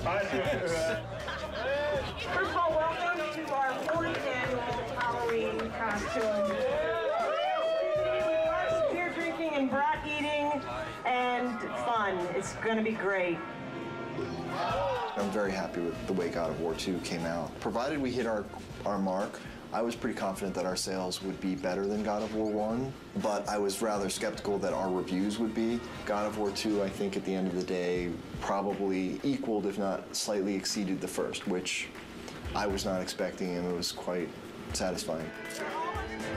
First of all, welcome to our 40th annual Halloween costume. With lots of beer drinking and brat eating and fun. It's going to be great. I'm very happy with the way God of War 2 came out. Provided we hit our mark, I was pretty confident that our sales would be better than God of War 1, but I was rather skeptical that our reviews would be. God of War 2, I think at the end of the day, probably equaled, if not slightly exceeded the first, which I was not expecting, and it was quite satisfying.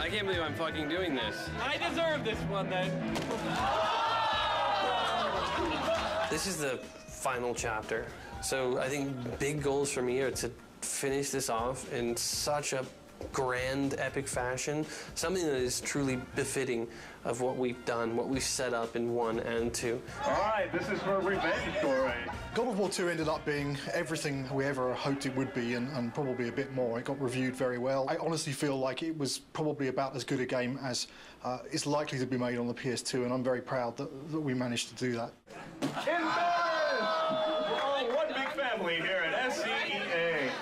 I can't believe I'm fucking doing this. I deserve this one, then. This is the final chapter. So I think big goals for me are to finish this off in such a grand, epic fashion, something that is truly befitting of what we've done, what we've set up in 1 and 2. All right, this is for revenge story. God of War 2 ended up being everything we ever hoped it would be, and probably a bit more. It got reviewed very well. I honestly feel like it was probably about as good a game as is likely to be made on the PS2, and I'm very proud that we managed to do that. Oh, one big family here at SCEA.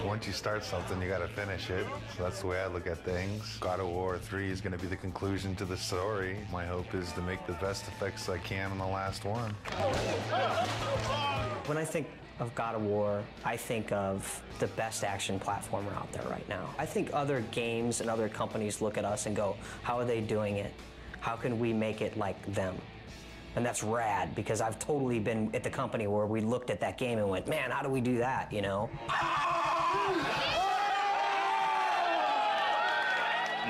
Once you start something, you got to finish it. So that's the way I look at things. God of War 3 is going to be the conclusion to the story. My hope is to make the best effects I can on the last one. When I think of God of War, I think of the best action platformer out there right now. I think other games and other companies look at us and go, how are they doing it? How can we make it like them? And that's rad, because I've totally been at the company where we looked at that game and went, man, how do we do that, you know?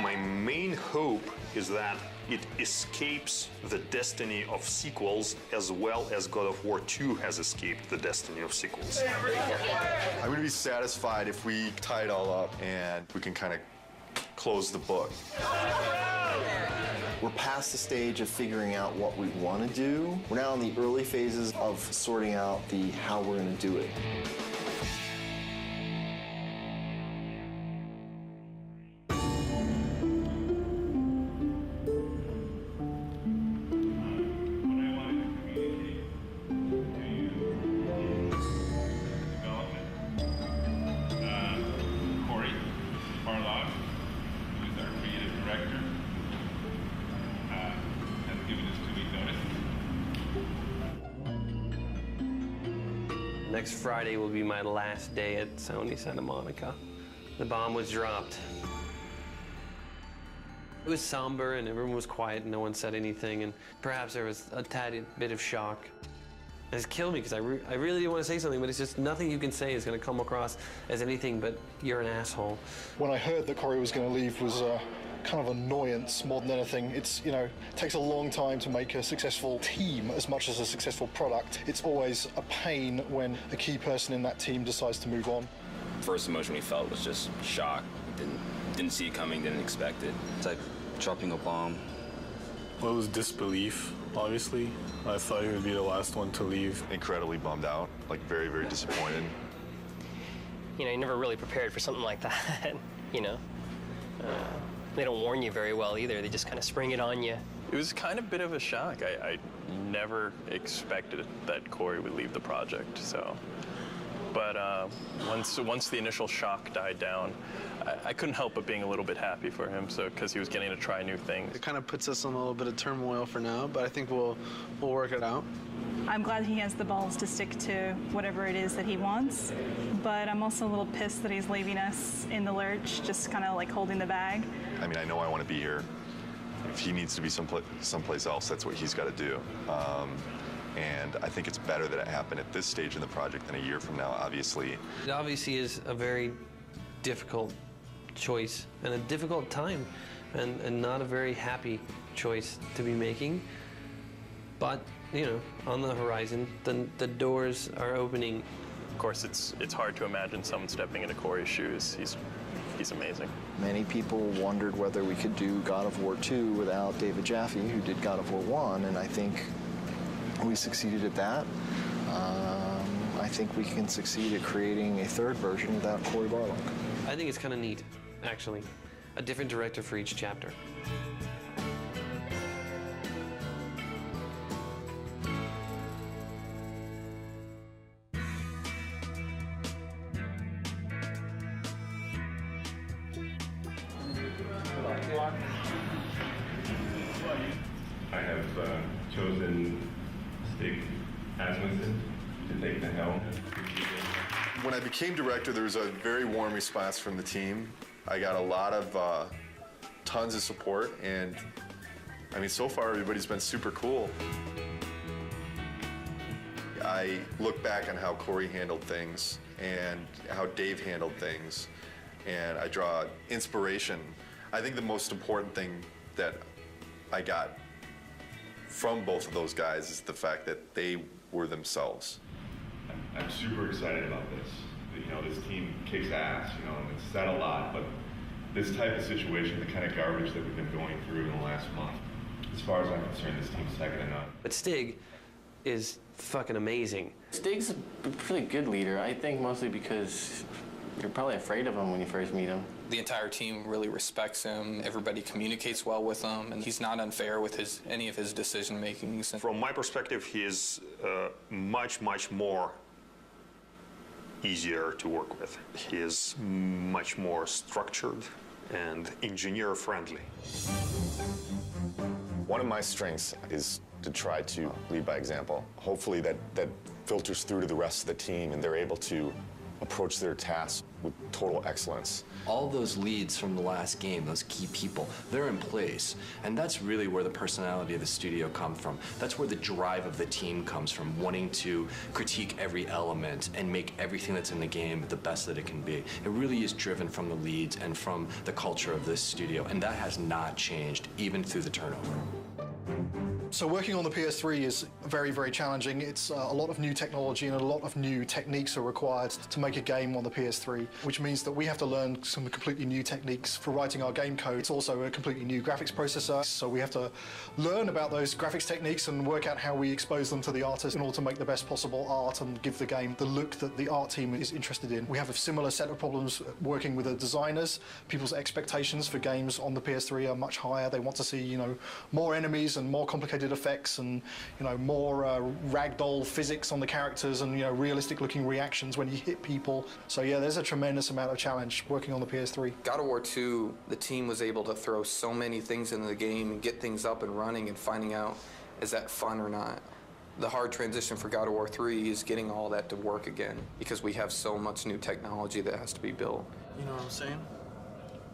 My main hope is that it escapes the destiny of sequels as well as God of War 2 has escaped the destiny of sequels. I'm going to be satisfied if we tie it all up and we can kind of close the book. We're past the stage of figuring out what we want to do. We're now in the early phases of sorting out the how we're going to do it. Cory Barlog, who is our creative director, has given us 2 week notice. Next Friday will be my last day at Sony Santa Monica. The bomb was dropped. It was somber and everyone was quiet and no one said anything, and perhaps there was a tad bit of shock. It's killed me because I really didn't want to say something, but it's just nothing you can say is going to come across as anything but you're an asshole. When I heard that Cory was going to leave was kind of annoyance more than anything. It's, you know, it takes a long time to make a successful team as much as a successful product. It's always a pain when a key person in that team decides to move on. First emotion we felt was just shock. Didn't see it coming, didn't expect it. It's like dropping a bomb. Well, it was disbelief, obviously. I thought he would be the last one to leave. Incredibly bummed out, like very, very disappointed. You know, you're never really prepared for something like that, you know. They don't warn you very well either. They just kind of spring it on you. It was kind of a bit of a shock. I never expected that Cory would leave the project, so. But once the initial shock died down, I couldn't help but being a little bit happy for him, because he was getting to try new things. It kind of puts us in a little bit of turmoil for now, but I think we'll work it out. I'm glad he has the balls to stick to whatever it is that he wants, but I'm also a little pissed that he's leaving us in the lurch, just kind of like holding the bag. I mean, I know I want to be here. If he needs to be someplace else, that's what he's got to do. And I think it's better that it happened at this stage in the project than a year from now, obviously. It obviously is a very difficult choice and a difficult time and not a very happy choice to be making. But, you know, on the horizon, the doors are opening. Of course, it's hard to imagine someone stepping into Cory's shoes. He's amazing. Many people wondered whether we could do God of War 2 without David Jaffe, who did God of War 1, and I think we succeeded at that. I think we can succeed at creating a third version without Cory Barlog. I think it's kind of neat, actually. A different director for each chapter. a lot. I have chosen Stig Asmussen to take the helm. When I became director, there was a very warm response from the team. I got a lot of tons of support, and I mean, so far everybody's been super cool. I look back on how Cory handled things and how Dave handled things, and I draw inspiration. I think the most important thing that I got from both of those guys is the fact that they were themselves. I'm super excited about this. You know, this team kicks ass, you know, and it's said a lot, but this type of situation, the kind of garbage that we've been going through in the last month, as far as I'm concerned, this team's second to none. But Stig is fucking amazing. Stig's a pretty good leader, I think mostly because you're probably afraid of him when you first meet him. The entire team really respects him. Everybody communicates well with him, and he's not unfair with any of his decision makings. From my perspective, he is much more easier to work with. He is much more structured and engineer friendly. One of my strengths is to try to lead by example. Hopefully that filters through to the rest of the team and they're able to approach their tasks with total excellence. All those leads from the last game, those key people, they're in place. And that's really where the personality of the studio comes from. That's where the drive of the team comes from, wanting to critique every element and make everything that's in the game the best that it can be. It really is driven from the leads and from the culture of this studio, and that has not changed, even through the turnover. So working on the PS3 is very challenging. It's a lot of new technology and a lot of new techniques are required to make a game on the PS3, which means that we have to learn some completely new techniques for writing our game code. It's also a completely new graphics processor, so we have to learn about those graphics techniques and work out how we expose them to the artist in order to make the best possible art and give the game the look that the art team is interested in. We have a similar set of problems working with the designers. People's expectations for games on the PS3 are much higher. They want to see, you know, more enemies and more complicated effects and, you know, more ragdoll physics on the characters and, you know, realistic looking reactions when you hit people. So yeah, there's a tremendous amount of challenge working on the PS3. God of War 2, the team was able to throw so many things into the game and get things up and running and finding out, is that fun or not? The hard transition for God of War 3 is getting all that to work again because we have so much new technology that has to be built. You know what I'm saying?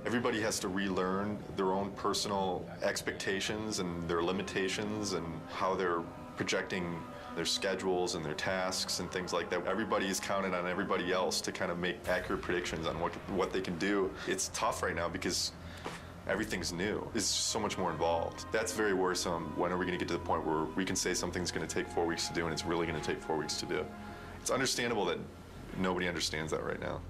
Everybody has to relearn their own personal expectations and their limitations and how they're projecting their schedules and their tasks and things like that. Everybody is counted on everybody else to kind of make accurate predictions on what they can do. It's tough right now because everything's new. It's just so much more involved. That's very worrisome. When are we going to get to the point where we can say something's going to take 4 weeks to do and it's really going to take 4 weeks to do? It's understandable that nobody understands that right now.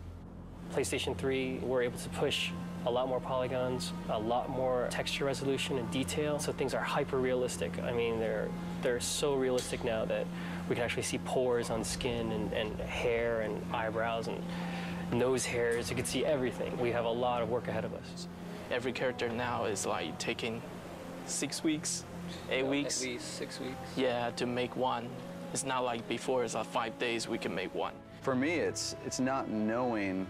PlayStation 3, we're able to push a lot more polygons, a lot more texture resolution and detail, so things are hyper realistic. I mean, they're so realistic now that we can actually see pores on skin and hair and eyebrows and nose hairs. You can see everything. We have a lot of work ahead of us. Every character now is like taking 6 weeks, 8 weeks. At least 6 weeks. Yeah, to make one. It's not like before, it's like 5 days we can make one. For me, it's not knowing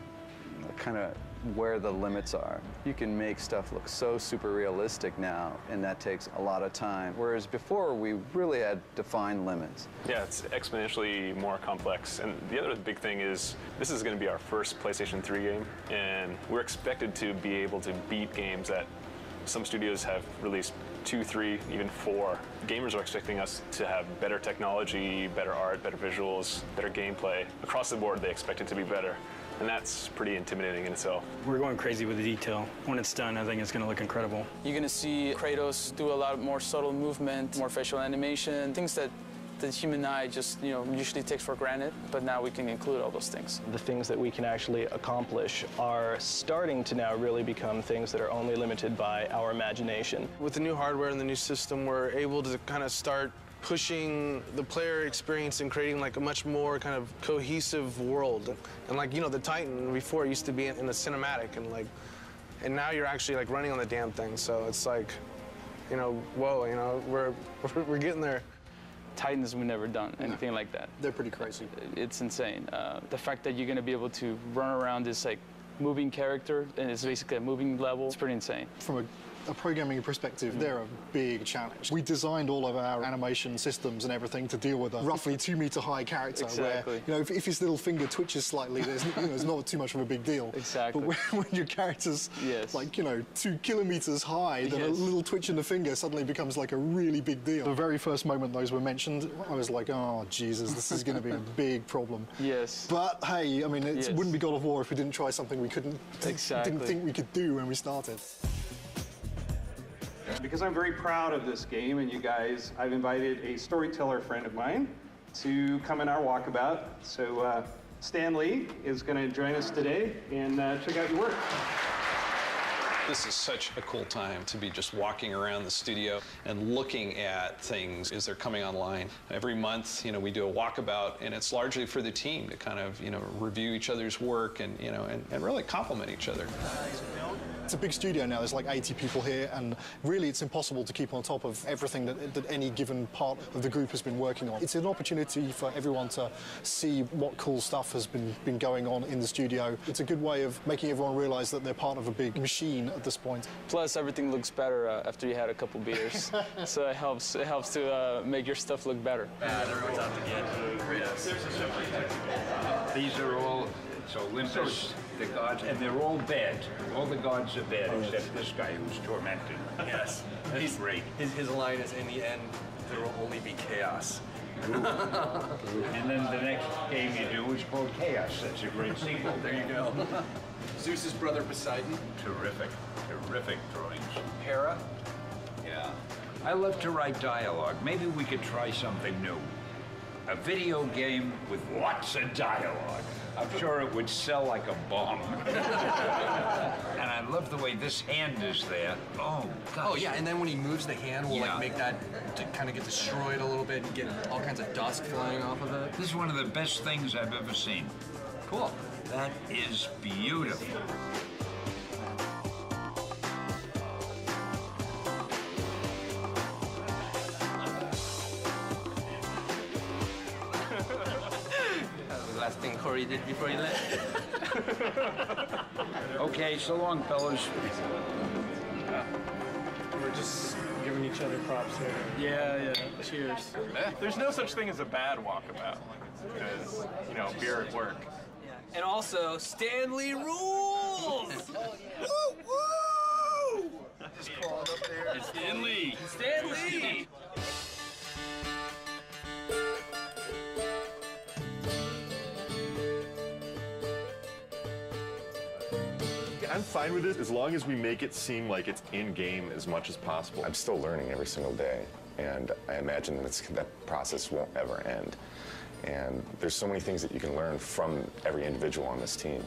kind of where the limits are. You can make stuff look so super realistic now, and that takes a lot of time. Whereas before, we really had defined limits. Yeah, it's exponentially more complex. And the other big thing is, this is going to be our first PlayStation 3 game, and we're expected to be able to beat games that some studios have released 2, 3, even 4. Gamers are expecting us to have better technology, better art, better visuals, better gameplay. Across the board, they expect it to be better. And that's pretty intimidating in itself. We're going crazy with the detail. When it's done, I think it's going to look incredible. You're going to see Kratos do a lot more subtle movement, more facial animation, things that the human eye just, usually takes for granted, but now we can include all those things. The things that we can actually accomplish are starting to now really become things that are only limited by our imagination. With the new hardware and the new system, we're able to kind of start pushing the player experience and creating like a much more kind of cohesive world. And like, the Titan before used to be in a cinematic and now you're actually like running on the damn thing. So it's like, whoa, we're getting there. Titans, we've never done anything like that. They're pretty crazy. It's insane. The fact that you're going to be able to run around this like moving character, and it's basically a moving level. It's pretty insane. From a programming perspective, they're a big challenge. We designed all of our animation systems and everything to deal with a roughly 2 meter high character. Exactly. Where, if his little finger twitches slightly, there's not too much of a big deal. Exactly. But when your character's like 2 kilometers high, then a little twitch in the finger suddenly becomes like a really big deal. The very first moment those were mentioned, I was like, oh Jesus, this is going to be a big problem. Yes. But hey, I mean, it wouldn't be God of War if we didn't try something we didn't think we could do when we started. Because I'm very proud of this game and you guys, I've invited a storyteller friend of mine to come in our walkabout. So Stan Lee is going to join us today and check out your work. This is such a cool time to be just walking around the studio and looking at things as they're coming online. Every month, we do a walkabout, and it's largely for the team to kind of, review each other's work and, and really compliment each other. It's a big studio now, there's like 80 people here, and really it's impossible to keep on top of everything that any given part of the group has been working on. It's an opportunity for everyone to see what cool stuff has been going on in the studio. It's a good way of making everyone realize that they're part of a big machine at this point. Plus, everything looks better after you had a couple beers, so it helps to make your stuff look better. Everyone's out to get Kratos. These are all, it's Olympus, the gods, and they're all bad. All the gods are bad, except this guy who's tormented. Yes. That's great. His line is, in the end, there will only be chaos. And then the next game you do is called Chaos. That's a great sequel. There you go. Zeus's brother Poseidon. Terrific. Terrific drawings. Hera. Yeah. I love to write dialogue. Maybe we could try something new. A video game with lots of dialogue. I'm sure it would sell like a bomb. And I love the way this hand is there. Oh, gosh. Oh, yeah, and then when he moves the hand, we'll like make that to kind of get destroyed a little bit and get all kinds of dust flying off of it. This is one of the best things I've ever seen. Cool. That is beautiful. Last thing Cory did before he left. Okay, so long, fellas. We're just giving each other props here. Yeah. Cheers. There's no such thing as a bad walkabout, because, beer at work. And also, Stanley rules! Woo! Just crawled up there. It's Stanley. Stanley! I'm fine with it as long as we make it seem like it's in-game as much as possible. I'm still learning every single day, and I imagine that process won't ever end. And there's so many things that you can learn from every individual on this team.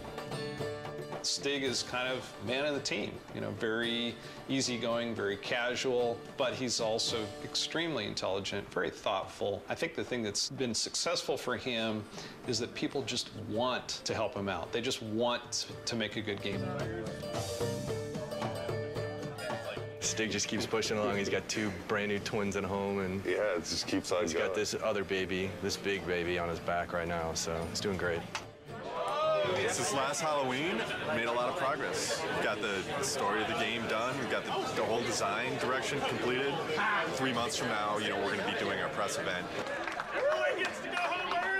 Stig is kind of man of the team, very easygoing, very casual, but he's also extremely intelligent, very thoughtful. I think the thing that's been successful for him is that people just want to help him out. They just want to make a good game. Stig just keeps pushing along. He's got 2 brand new twins at home, and yeah, it just keeps on He's got this other baby, this big baby on his back right now, so he's doing great. Since last Halloween, made a lot of progress. We've got the story of the game done. We've got the whole design direction completed. 3 months from now, we're going to be doing our press event. Everyone gets to go home early!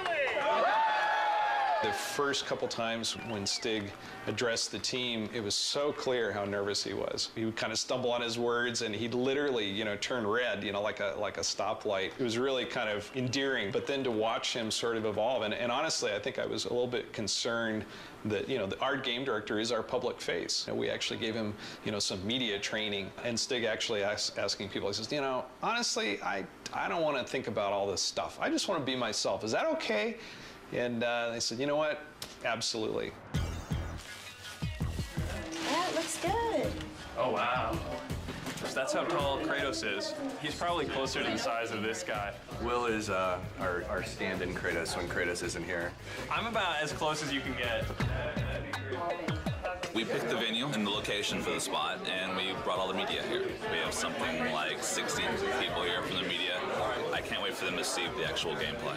The first couple times when Stig addressed the team, it was so clear how nervous he was. He would kind of stumble on his words, and he'd literally, turn red, like a stoplight. It was really kind of endearing. But then to watch him sort of evolve, and honestly, I think I was a little bit concerned that, our game director is our public face. And we actually gave him, some media training, and Stig actually asking people, he says, honestly, I don't want to think about all this stuff. I just want to be myself. Is that okay? And they said, you know what? Absolutely. That looks good. Oh, wow. That's how tall Kratos is. He's probably closer to the size of this guy. Will is our stand-in Kratos when Kratos isn't here. I'm about as close as you can get. We picked the venue and the location for the spot, and we brought all the media here. We have something like 60 people here from the media. I can't wait for them to see the actual gameplay.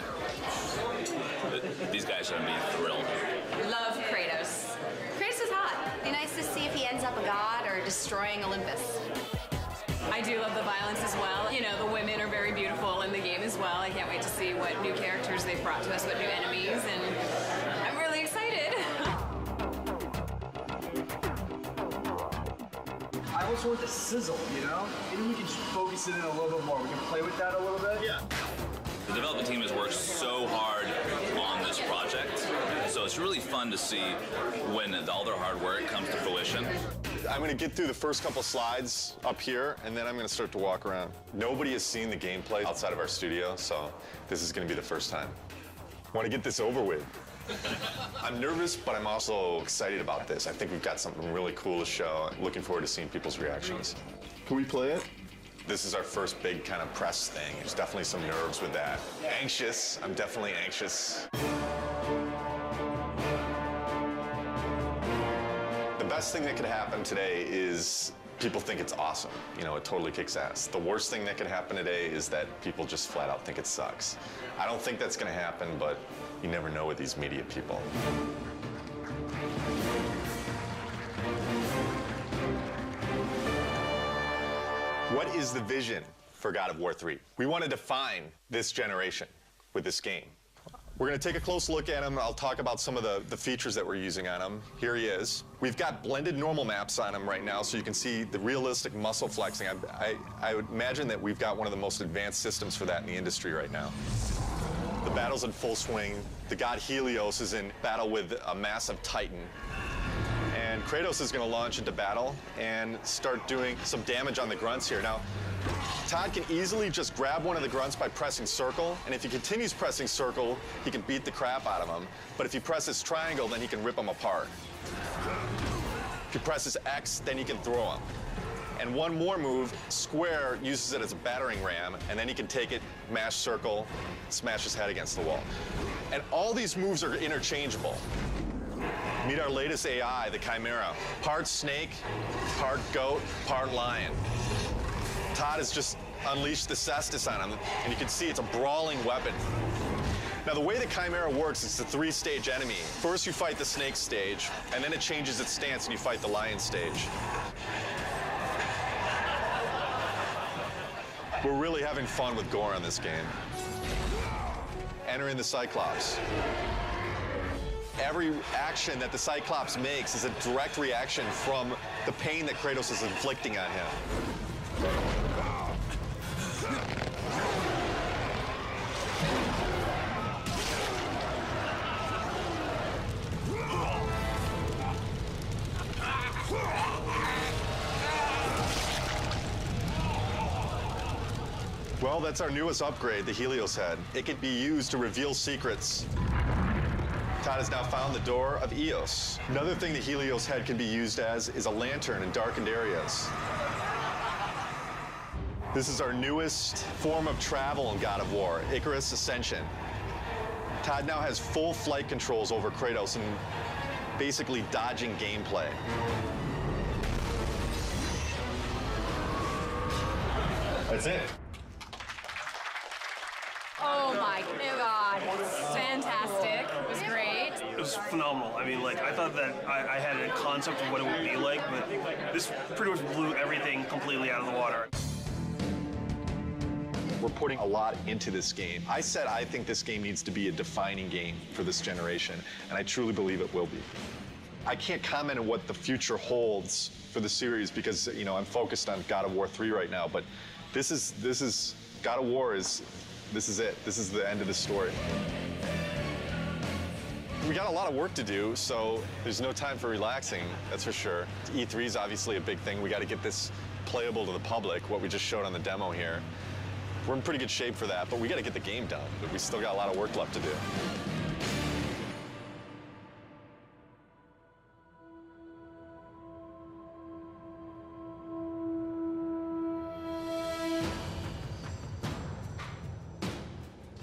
These guys are going to be thrilled. Love Kratos. Kratos is hot. God or destroying Olympus. I do love the violence as well. You know, the women are very beautiful in the game as well. I can't wait to see what new characters they've brought to us, what new enemies, and I'm really excited. I also want the sizzle, you know? Maybe we can just focus it in a little bit more. We can play with that a little bit. Yeah. The development team has worked so hard on this project, so it's really fun to see when all their hard work comes to fruition. I'm going to get through the first couple slides up here, and then I'm going to start to walk around. Nobody has seen the gameplay outside of our studio, so this is going to be the first time. I want to get this over with. I'm nervous, but I'm also excited about this. I think we've got something really cool to show. I'm looking forward to seeing people's reactions. Can we play it? This is our first big kind of press thing. There's definitely some nerves with that. Anxious. I'm definitely anxious. The best thing that could happen today is people think it's awesome. You know, it totally kicks ass. The worst thing that could happen today is that people just flat out think it sucks. I don't think that's going to happen, but you never know with these media people. What is the vision for God of War 3? We want to define this generation with this game. We're going to take a close look at him. I'll talk about some of the features that we're using on him. Here he is. We've got blended normal maps on him right now, so you can see the realistic muscle flexing. I would imagine that we've got one of the most advanced systems for that in the industry right now. The battle's in full swing. The god Helios is in battle with a massive Titan. And Kratos is going to launch into battle and start doing some damage on the grunts here. Now, Todd can easily just grab one of the grunts by pressing circle, and if he continues pressing circle, he can beat the crap out of him. But if he presses triangle, then he can rip them apart. If he presses X, then he can throw them. And one more move, square, uses it as a battering ram, and then he can take it, mash circle, smash his head against the wall. And all these moves are interchangeable. Meet our latest AI, the Chimera. Part snake, part goat, part lion. Todd has just unleashed the cestus on him, and you can see it's a brawling weapon. Now, the way the Chimera works is it's a 3-stage enemy. First, you fight the snake stage, and then it changes its stance, and you fight the lion stage. We're really having fun with gore on this game. Entering the Cyclops. Every action that the Cyclops makes is a direct reaction from the pain that Kratos is inflicting on him. Well, that's our newest upgrade, the Helios head. It can be used to reveal secrets. Todd has now found the door of Eos. Another thing the Helios head can be used as is a lantern in darkened areas. This is our newest form of travel in God of War, Icarus Ascension. Todd now has full flight controls over Kratos and basically dodging gameplay. That's it. Oh my God, fantastic. It was great. It was phenomenal. I mean, like, I thought that I had a concept of what it would be like, but this pretty much blew everything completely out of the water. We're putting a lot into this game. I said I think this game needs to be a defining game for this generation, and I truly believe it will be. I can't comment on what the future holds for the series because, you know, I'm focused on God of War 3 right now, but this is God of War this is it. This is the end of the story. We got a lot of work to do, so there's no time for relaxing, that's for sure. E3 is obviously a big thing. We got to get this playable to the public, what we just showed on the demo here. We're in pretty good shape for that, but we got to get the game done. But we still got a lot of work left to do.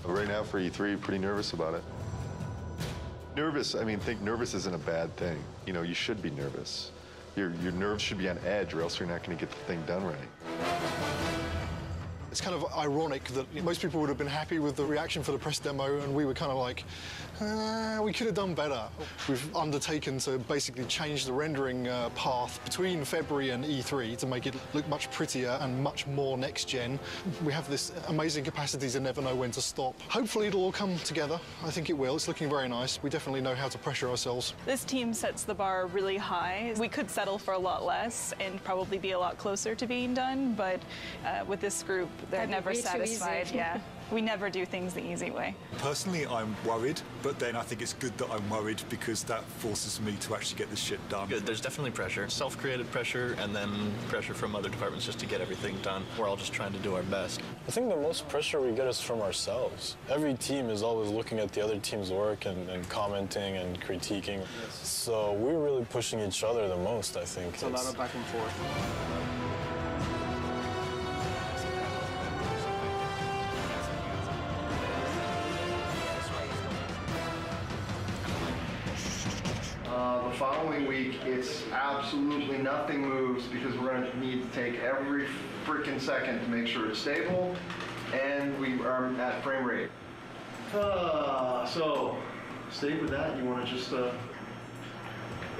Right now for E3, pretty nervous about it. Nervous, I mean, think nervous isn't a bad thing. You know, you should be nervous. Your nerves should be on edge or else you're not going to get the thing done right. It's kind of ironic that most people would have been happy with the reaction for the press demo, and we were kind of like, we could have done better. We've undertaken to basically change the rendering path between February and E3 to make it look much prettier and much more next-gen. We have this amazing capacity to never know when to stop. Hopefully it'll all come together. I think it will. It's looking very nice. We definitely know how to pressure ourselves. This team sets the bar really high. We could settle for a lot less and probably be a lot closer to being done, but with this group, they're never satisfied. Yeah, we never do things the easy way. Personally, I'm worried, but then I think it's good that I'm worried because that forces me to actually get this shit done. Good. There's definitely pressure, self-created pressure, and then pressure from other departments just to get everything done. We're all just trying to do our best. I think the most pressure we get is from ourselves. Every team is always looking at the other team's work and commenting and critiquing. So we're really pushing each other the most, I think. It's a lot of back and forth. The following week, it's absolutely nothing moves because we're going to need to take every freaking second to make sure it's stable, and we are at frame rate. So, stay with that. You want to just... The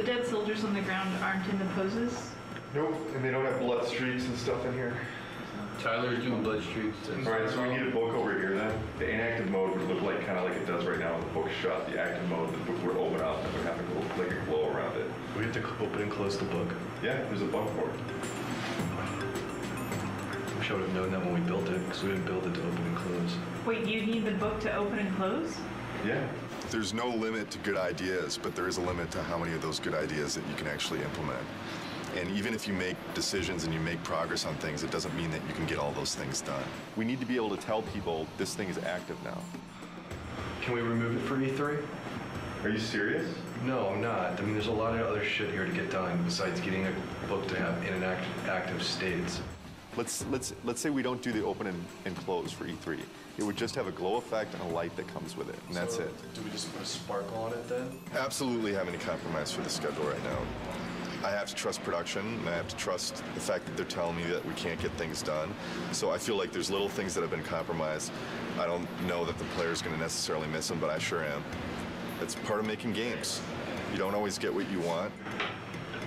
dead soldiers on the ground aren't in the poses? Nope, and they don't have blood streaks and stuff in here. Tyler's doing blood streaks. Alright, so we need a book over here then. The inactive mode would look like kind of like it does right now with the book shut. The active mode, the book would open up and it would have like a glow around it. We have to open and close the book. Yeah, there's a button for it. We should have known that when we built it, because we didn't build it to open and close. Wait, you need the book to open and close? Yeah. There's no limit to good ideas, but there is a limit to how many of those good ideas that you can actually implement. And even if you make decisions and you make progress on things, it doesn't mean that you can get all those things done. We need to be able to tell people this thing is active now. Can we remove it for E3? Are you serious? No, I'm not. I mean, there's a lot of other shit here to get done besides getting a book to have in an active states. Let's say we don't do the open and close for E3. It would just have a glow effect and a light that comes with it, and that's it. Do we just put a sparkle on it then? Absolutely have any compromise for the schedule right now. I have to trust production, and I have to trust the fact that they're telling me that we can't get things done. So I feel like there's little things that have been compromised. I don't know that the player's going to necessarily miss them, but I sure am. It's part of making games. You don't always get what you want.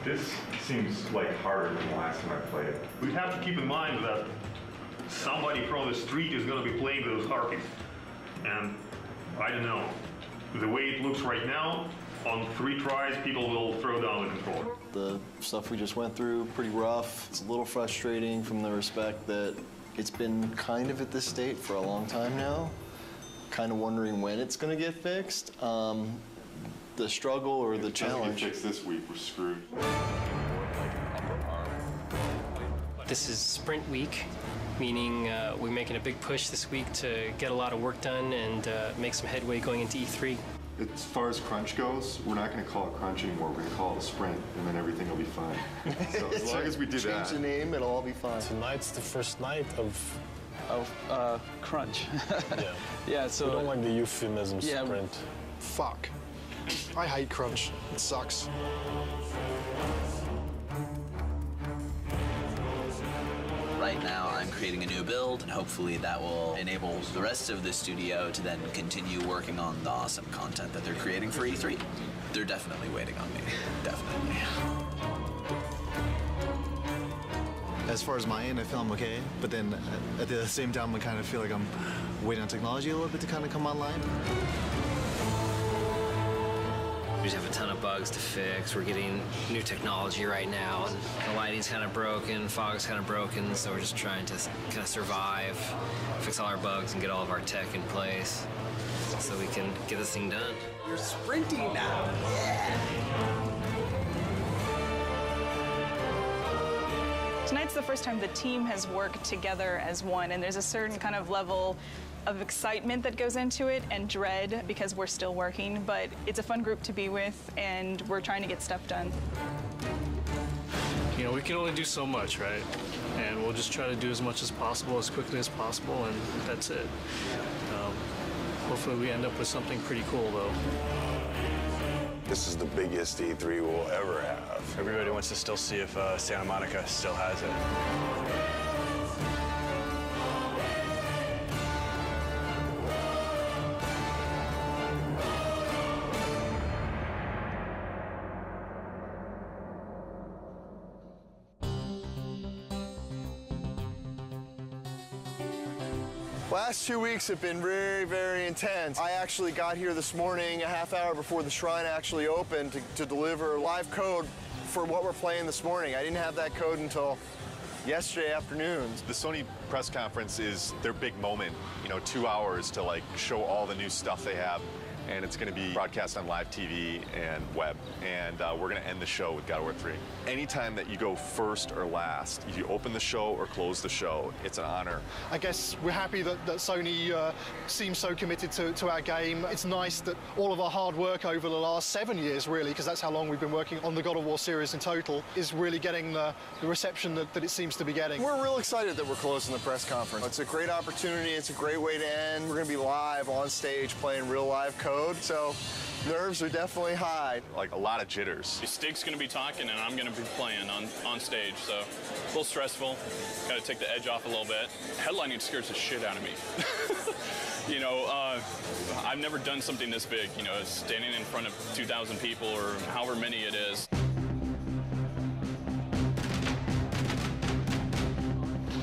This seems like harder than the last time I played it. We have to keep in mind that somebody from the street is going to be playing those harpies. And I don't know, the way it looks right now, on 3 tries, people will throw down the controller. The stuff we just went through, pretty rough. It's a little frustrating from the respect that it's been kind of at this state for a long time now. Kind of wondering when it's going to get fixed. The struggle or the challenge. If it gets fixed this week, we're screwed. This is sprint week, meaning we're making a big push this week to get a lot of work done and make some headway going into E3. As far as crunch goes, we're not going to call it crunch anymore. We're going to call it a sprint, and then everything will be fine. So as long as we do that. Change the name, it'll all be fine. Tonight's the first night of crunch. Yeah. Yeah, so... We don't like the euphemism sprint. Fuck. I hate crunch. It sucks. Right now, I'm creating a new build, and hopefully that will enable the rest of the studio to then continue working on the awesome content that they're creating for E3. They're definitely waiting on me. Definitely. As far as my end, I feel I'm okay, but then at the same time, I kind of feel like I'm waiting on technology a little bit to kind of come online. We just have a ton of bugs to fix. We're getting new technology right now, and the lighting's kind of broken, fog's kind of broken, so we're just trying to kind of survive, fix all our bugs, and get all of our tech in place so we can get this thing done. You're sprinting now. Yeah. Tonight's the first time the team has worked together as one, and there's a certain kind of level of excitement that goes into it and dread because we're still working, but it's a fun group to be with, and we're trying to get stuff done. You know, we can only do so much, right? And we'll just try to do as much as possible, as quickly as possible, and that's it. Hopefully we end up with something pretty cool, though. This is the biggest E3 we'll ever have. Everybody wants to still see if Santa Monica still has it. Last 2 weeks have been very, very intense. I actually got here this morning a half hour before the shrine actually opened to deliver live code for what we're playing this morning. I didn't have that code until yesterday afternoon. The Sony press conference is their big moment, 2 hours to like show all the new stuff they have. And it's going to be broadcast on live TV and web. And we're going to end the show with God of War 3. Anytime that you go first or last, if you open the show or close the show, it's an honor. I guess we're happy that Sony seems so committed to our game. It's nice that all of our hard work over the last 7 years, really, because that's how long we've been working on the God of War series in total, is really getting the reception that it seems to be getting. We're real excited that we're closing the press conference. It's a great opportunity. It's a great way to end. We're going to be live on stage playing real live code. So nerves are definitely high. Like a lot of jitters. Stig's going to be talking and I'm going to be playing on stage, so a little stressful. Got to take the edge off a little bit. Headlining scares the shit out of me. I've never done something this big, standing in front of 2,000 people or however many it is.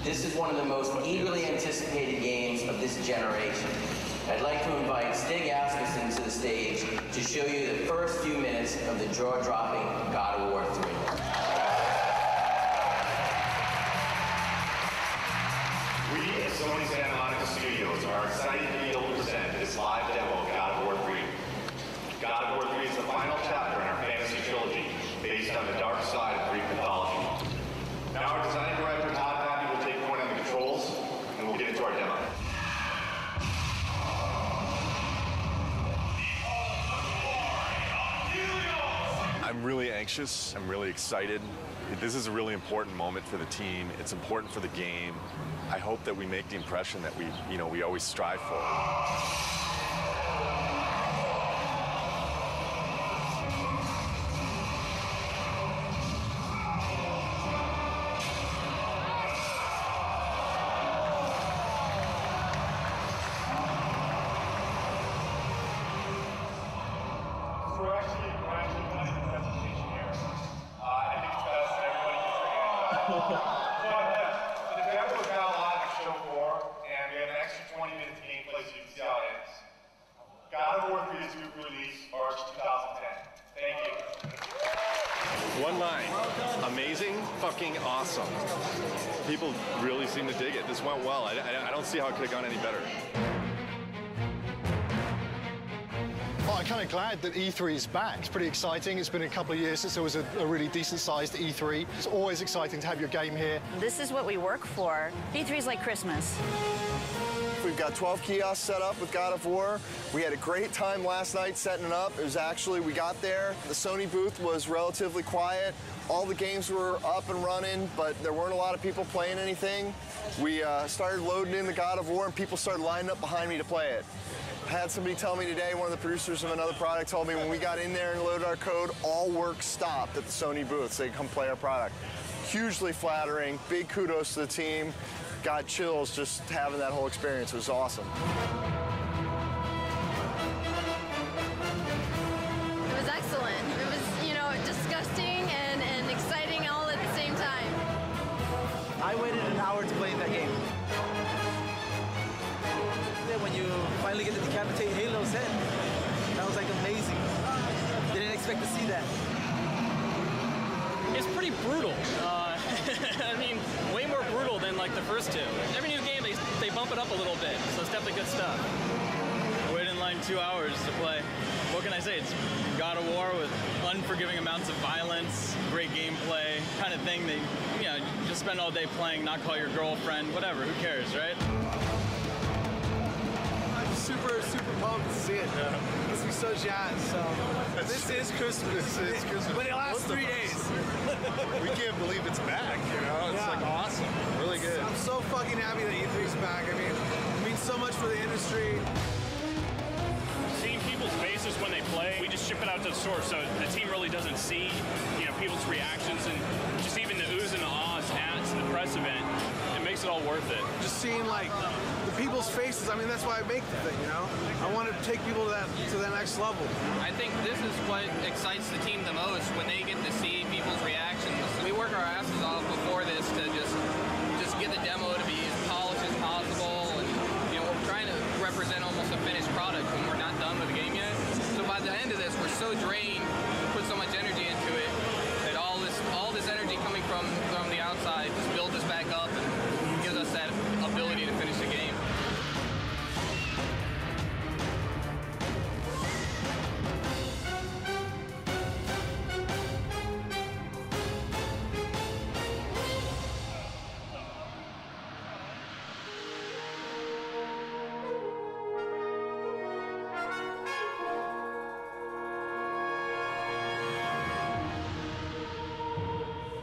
This is one of the most eagerly anticipated games of this generation. I'd like to invite Stig Asmussen to the stage to show you the first few minutes of the jaw-dropping God of War 3. We at Sony Santa Monica Studios are excited to be able to present this live demo of God of War 3. God of War 3 is the final chapter in our fantasy trilogy based on the dark side of Greek mythology. Now our design director, Todd Pappy, will take point on the controls, and we'll get into our demo. I'm really anxious. I'm really excited. This is a really important moment for the team. It's important for the game. I hope that we make the impression that we always strive for. The demo is now live at Show 4, and we have an extra 20 minutes of gameplay so you can see how it ends. God of War 3 is due for release March 2010. Thank you. One line. Amazing, fucking awesome. People really seem to dig it. This went well. I don't see how it could have gone any better. Well, I'm kind of glad that E3 is back. It's pretty exciting. It's been a couple of years since there was a really decent-sized E3. It's always exciting to have your game here. This is what we work for. E3 is like Christmas. We've got 12 kiosks set up with God of War. We had a great time last night setting it up. It was actually, we got there, the Sony booth was relatively quiet. All the games were up and running, but there weren't a lot of people playing anything. We started loading in the God of War, and people started lining up behind me to play it. I had somebody tell me today, one of the producers of another product told me when we got in there and loaded our code, all work stopped at the Sony booth so they could come play our product. Hugely flattering, big kudos to the team. Got chills just having that whole experience. It was awesome. It was excellent. It was, disgusting and exciting all at the same time. I waited an hour to play that game. When you finally get to decapitate Halo's head, that was like amazing. Didn't expect to see that. It's pretty brutal. I mean, way more brutal than like the first two. Every new game, they bump it up a little bit, so it's definitely good stuff. I waited in line 2 hours to play. What can I say? It's God of War with unforgiving amounts of violence, great gameplay, kind of thing that, just spend all day playing, not call your girlfriend, whatever, who cares, right? Super pumped to see it. Makes me so jazzed. So this is Christmas. This is Christmas. But it lasts 3 days. We can't believe it's back, It's like awesome. Really good. I'm so fucking happy that E3's back. I mean, it means so much for the industry. Seeing people's faces when they play, we just ship it out to the source, so the team really doesn't see, people's reactions and just even the oohs and the ahs at the press event. It makes it all worth it. Just seeing the people's faces. I mean, that's why I make the thing. I want to take people to that next level. I think this is what excites the team the most when they get to see people's reactions. We work our asses off before this to just get the demo to be as polished as possible, and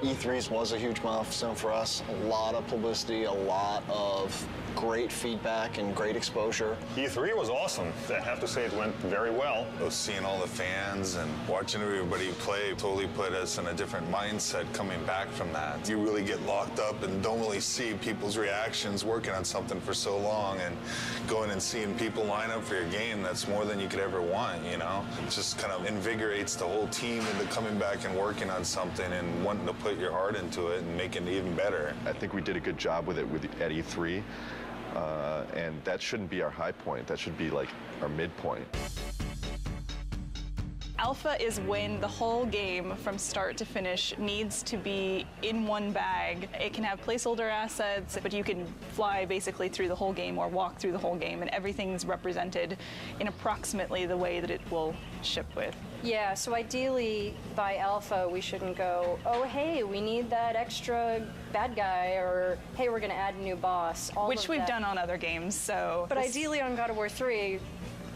E3s was a huge milestone for us. A lot of publicity, a lot of great feedback and great exposure. E3 was awesome. I have to say it went very well. Seeing all the fans and watching everybody play totally put us in a different mindset coming back from that. You really get locked up and don't really see people's reactions working on something for so long, and going and seeing people line up for your game, that's more than you could ever want, you know? It just kind of invigorates the whole team into coming back and working on something and wanting to put your heart into it and making it even better. I think we did a good job with it at E3. And that shouldn't be our high point. That should be like our midpoint. Alpha is when the whole game from start to finish needs to be in one bag. It can have placeholder assets, but you can fly basically through the whole game or walk through the whole game, and everything's represented in approximately the way that it will ship with. Yeah, so ideally by Alpha we shouldn't go, oh hey, we need that extra bad guy, or hey, we're gonna add a new boss. Which we've done on other games, so. But ideally on God of War 3,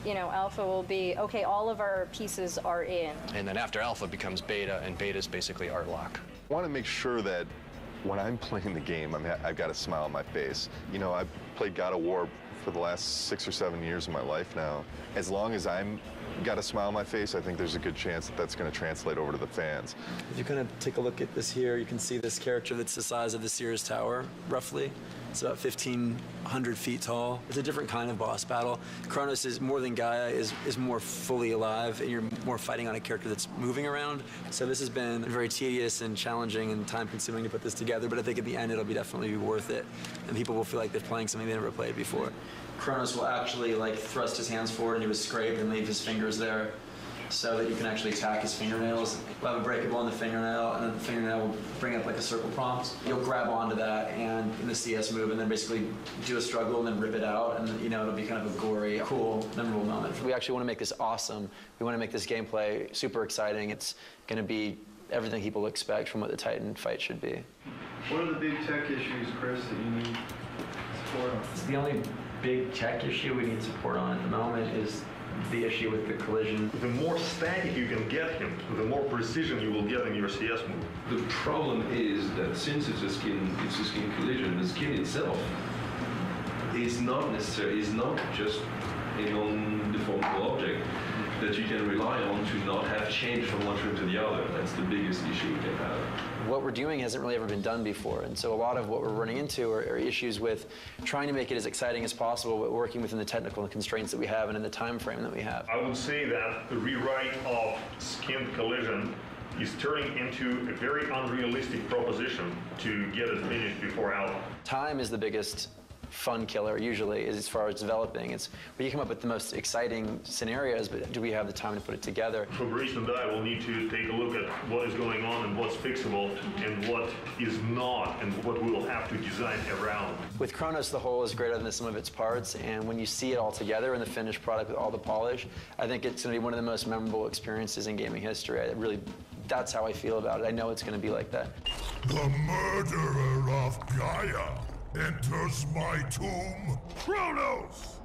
you know, Alpha will be, okay, all of our pieces are in. And then after Alpha becomes Beta, and Beta is basically art lock. I want to make sure that when I'm playing the game, I've got a smile on my face. You know, I've played God of War for the last 6 or 7 years of my life now. As long as I'm got a smile on my face, I think there's a good chance that that's going to translate over to the fans. If you kind of take a look at this here, you can see this character that's the size of the Sears Tower, roughly. It's about 1,500 feet tall. It's a different kind of boss battle. Kronos is more than Gaia, is more fully alive, and you're more fighting on a character that's moving around. So this has been very tedious and challenging and time-consuming to put this together, but I think at the end it'll definitely be worth it, and people will feel like they're playing something they never played before. Kronos will actually thrust his hands forward and he will scrape and leave his fingers there, so that you can actually attack his fingernails. We'll have a breakable on the fingernail, and then the fingernail will bring up a circle prompt. You'll grab onto that and in the CS move, and then basically do a struggle and then rip it out, and it'll be kind of a gory, cool, memorable moment. We actually want to make this awesome. We want to make this gameplay super exciting. It's going to be everything people expect from what the Titan fight should be. What are the big tech issues, Chris, that you need support on? The only big tech issue we need support on at the moment is the issue with the collision. The more static you can get him, the more precision you will get in your CS move. The problem is that since it's a skin collision, the skin itself is not just a non-deformable object that you can rely on to not have change from one frame to the other. That's the biggest issue we can have. What we're doing hasn't really ever been done before, and so a lot of what we're running into are issues with trying to make it as exciting as possible, but working within the technical constraints that we have and in the time frame that we have. I would say that the rewrite of skin collision is turning into a very unrealistic proposition to get it finished before Alpha. Time is the biggest fun killer usually, is as far as developing. It's where you come up with the most exciting scenarios, but do we have the time to put it together? Fabrice and I will need to take a look at what is going on and what's fixable and what is not, and what we will have to design around. With Kronos, the whole is greater than the sum of its parts, and when you see it all together in the finished product with all the polish, I think it's going to be one of the most memorable experiences in gaming history. That's how I feel about it. I know it's going to be like that. The murderer of Gaia enters my tomb, Kronos!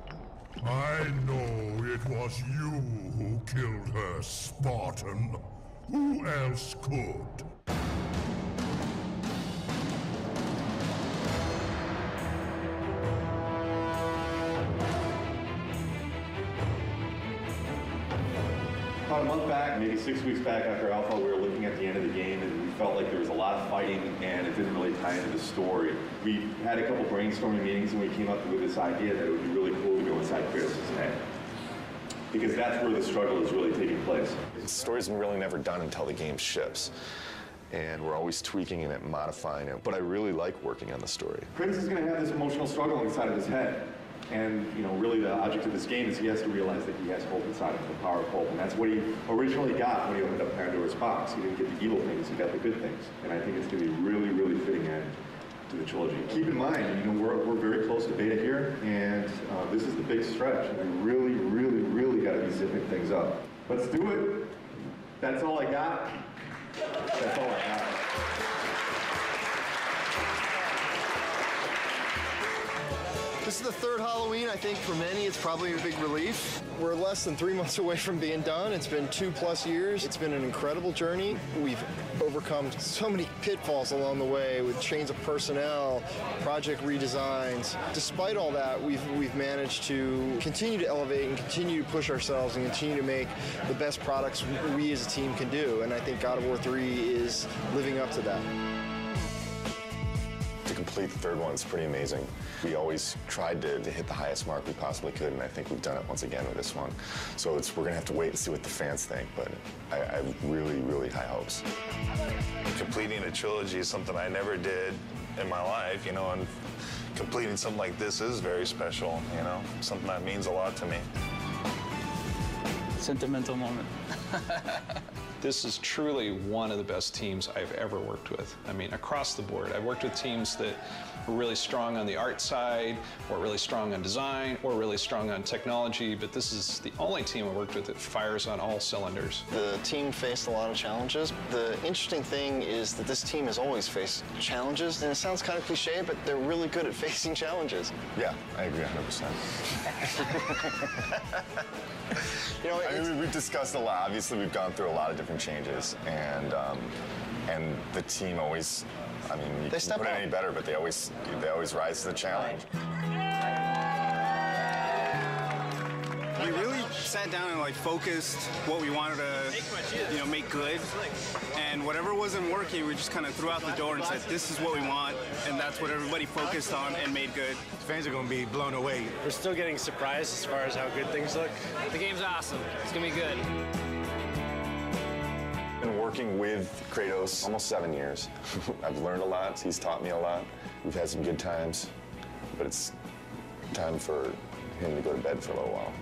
I know it was you who killed her, Spartan. Who else could? About a month back, maybe 6 weeks back after Alpha, we were looking at the end of the game and we felt like there was a lot of fighting and it didn't really tie into the story. We had a couple brainstorming meetings and we came up with this idea that it would be really cool to go inside Kratos' head, because that's where the struggle is really taking place. The story's really never done until the game ships, and we're always tweaking it and modifying it, but I really like working on the story. Kratos is going to have this emotional struggle inside of his head. And, really the object of this game is he has to realize that he has hope inside of him, the power of hope. And that's what he originally got when he opened up Pandora's box. He didn't get the evil things, he got the good things. And I think it's going to be a really, really fitting end to the trilogy. Keep in mind, we're very close to beta here, and this is the big stretch. And we really, really, really got to be zipping things up. Let's do it. That's all I got. That's all I got. This is the third Halloween. I think for many it's probably a big relief. We're less than 3 months away from being done. It's been 2+ years. It's been an incredible journey. We've overcome so many pitfalls along the way with change of personnel, project redesigns. Despite all that, we've managed to continue to elevate and continue to push ourselves and continue to make the best products we as a team can do. And I think God of War 3 is living up to that. To complete the third one is pretty amazing. We always tried to hit the highest mark we possibly could, and I think we've done it once again with this one. So we're going to have to wait and see what the fans think, but I have really, really high hopes. Completing a trilogy is something I never did in my life, you know, and completing something like this is very special, you know, something that means a lot to me. Sentimental moment. This is truly one of the best teams I've ever worked with. I mean, across the board. I've worked with teams that were really strong on the art side, or really strong on design, or really strong on technology, but this is the only team I worked with that fires on all cylinders. The team faced a lot of challenges. The interesting thing is that this team has always faced challenges, and it sounds kind of cliche, but they're really good at facing challenges. Yeah, I agree 100%. You know, I mean, we've discussed a lot. Obviously, we've gone through a lot of different changes, and the team always, I mean, you can't put it any better, but they always rise to the challenge. We really sat down and focused what we wanted to, make good, and whatever wasn't working, we just kind of threw out the door and said, this is what we want, and that's what everybody focused on and made good. Fans are going to be blown away. We're still getting surprised as far as how good things look. The game's awesome. It's going to be good. Been working with Kratos almost 7 years. I've learned a lot. He's taught me a lot. We've had some good times, but it's time for him to go to bed for a little while.